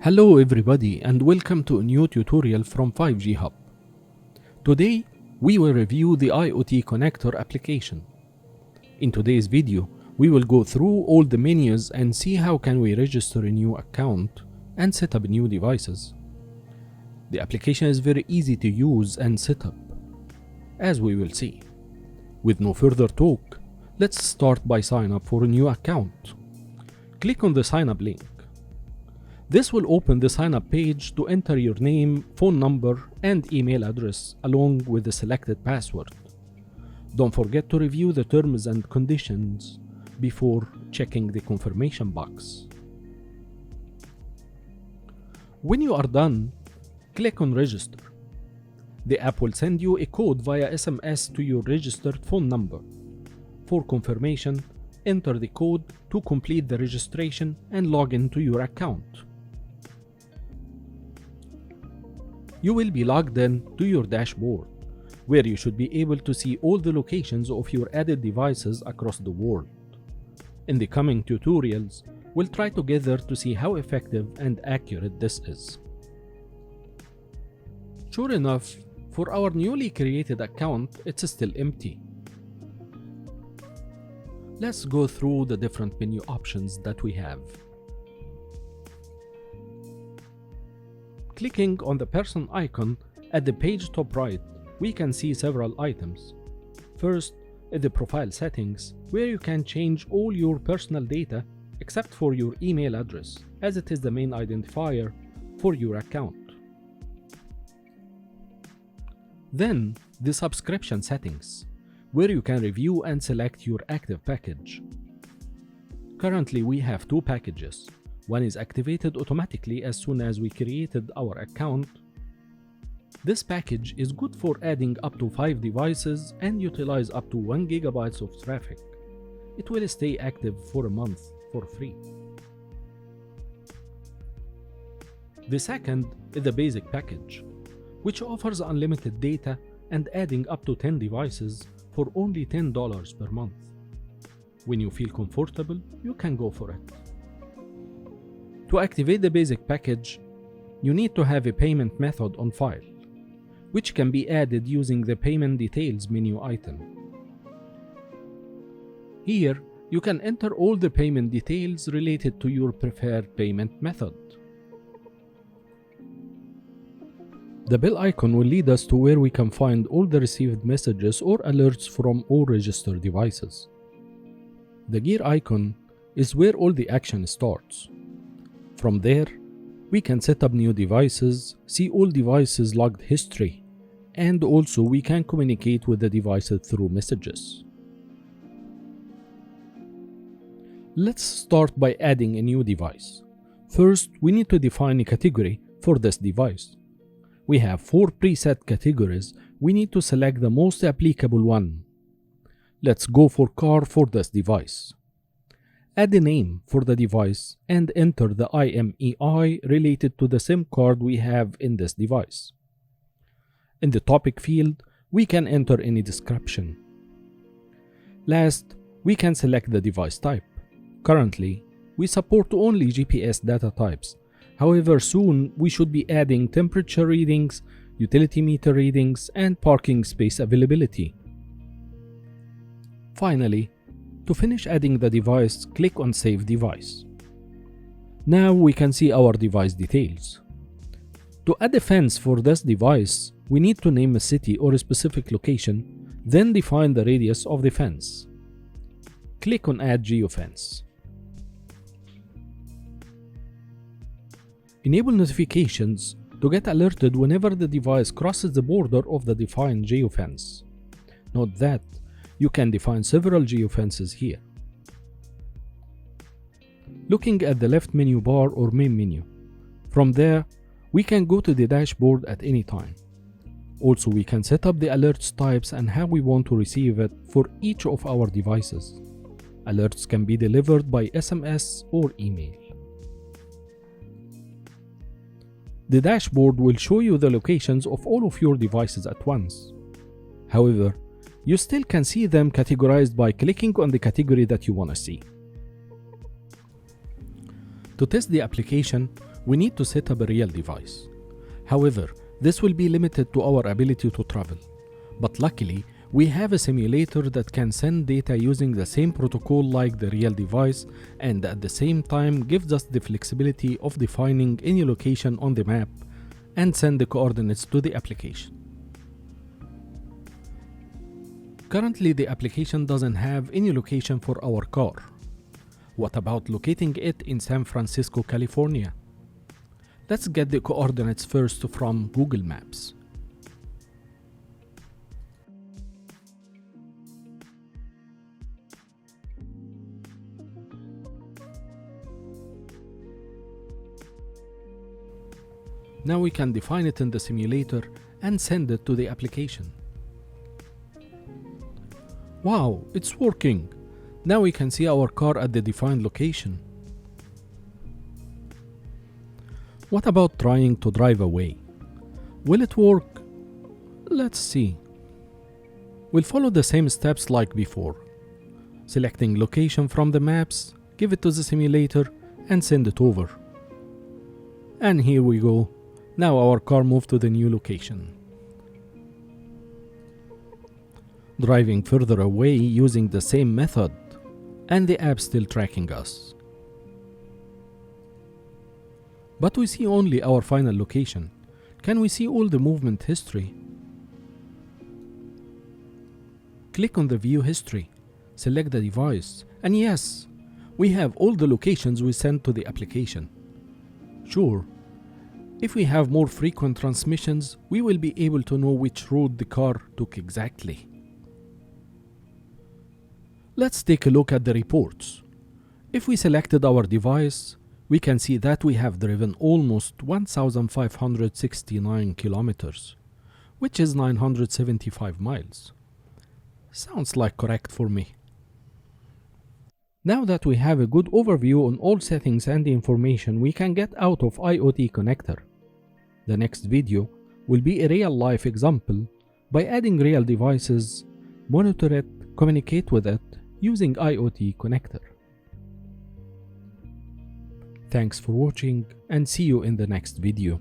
Hello everybody and welcome to a new tutorial from 5G Hub. Today we will review the IoT Connector application. In today's video we will go through all the menus and see how can we register a new account and set up new devices. The application is very easy to use and set up, as we will see. With no further talk, let's start by sign up for a new account. Click on the sign up link. This will open the sign up page to enter your name, phone number, and email address along with the selected password. Don't forget to review the terms and conditions before checking the confirmation box. When you are done, click on register. The app will send you a code via SMS to your registered phone number. For confirmation, enter the code to complete the registration and log into your account. You will be logged in to your dashboard, where you should be able to see all the locations of your added devices across the world. In the coming tutorials, we'll try together to see how effective and accurate this is. Sure enough, for our newly created account, it's still empty. Let's go through the different menu options that we have. Clicking on the person icon at the page top right, we can see several items. First is the profile settings, where you can change all your personal data except for your email address, as it is the main identifier for your account. Then the subscription settings, where you can review and select your active package. Currently we have two packages. One is activated automatically as soon as we created our account. This package is good for adding up to 5 devices and utilize up to 1 GB of traffic. It will stay active for a month for free. The second is the basic package, which offers unlimited data and adding up to 10 devices for only $10 per month. When you feel comfortable, you can go for it. To activate the basic package, you need to have a payment method on file, which can be added using the Payment Details menu item. Here, you can enter all the payment details related to your preferred payment method. The bell icon will lead us to where we can find all the received messages or alerts from all registered devices. The gear icon is where all the action starts. From there, we can set up new devices, see all devices logged history, and also we can communicate with the devices through messages. Let's start by adding a new device. First, we need to define a category for this device. We have 4 preset categories. We need to select the most applicable one. Let's go for car for this device. Add a name for the device and enter the IMEI related to the SIM card we have in this device. In the topic field, we can enter any description. Last, we can select the device type. Currently, we support only GPS data types. However, soon we should be adding temperature readings, utility meter readings, and parking space availability. Finally, to finish adding the device, click on Save Device. Now we can see our device details. To add a fence for this device, we need to name a city or a specific location, then define the radius of the fence. Click on Add Geofence. Enable notifications to get alerted whenever the device crosses the border of the defined geofence. Note that you can define several geofences here. Looking at the left menu bar or main menu. From there, we can go to the dashboard at any time. Also, we can set up the alerts types and how we want to receive it for each of our devices. Alerts can be delivered by SMS or email. The dashboard will show you the locations of all of your devices at once. However, you still can see them categorized by clicking on the category that you want to see. To test the application, we need to set up a real device. However, this will be limited to our ability to travel. But luckily, we have a simulator that can send data using the same protocol like the real device, and at the same time gives us the flexibility of defining any location on the map and send the coordinates to the application. Currently, the application doesn't have any location for our car. What about locating it in San Francisco, California? Let's get the coordinates first from Google Maps. Now we can define it in the simulator and send it to the application. Wow, it's working! Now we can see our car at the defined location. What about trying to drive away? Will it work? Let's see. We'll follow the same steps like before. Selecting location from the maps, give it to the simulator and send it over. And here we go. Now our car moved to the new location. Driving further away using the same method, and the app still tracking us. But we see only our final location. Can we see all the movement history? Click on the View History, select the device, and yes, we have all the locations we sent to the application. Sure, if we have more frequent transmissions, we will be able to know which route the car took exactly. Let's take a look at the reports. If we selected our device, we can see that we have driven almost 1,569 kilometers, which is 975 miles. Sounds like correct for me. Now that we have a good overview on all settings and the information we can get out of IoT Connector, the next video will be a real-life example by adding real devices, monitor it, communicate with it using IoT Connector. Thanks for watching and see you in the next video.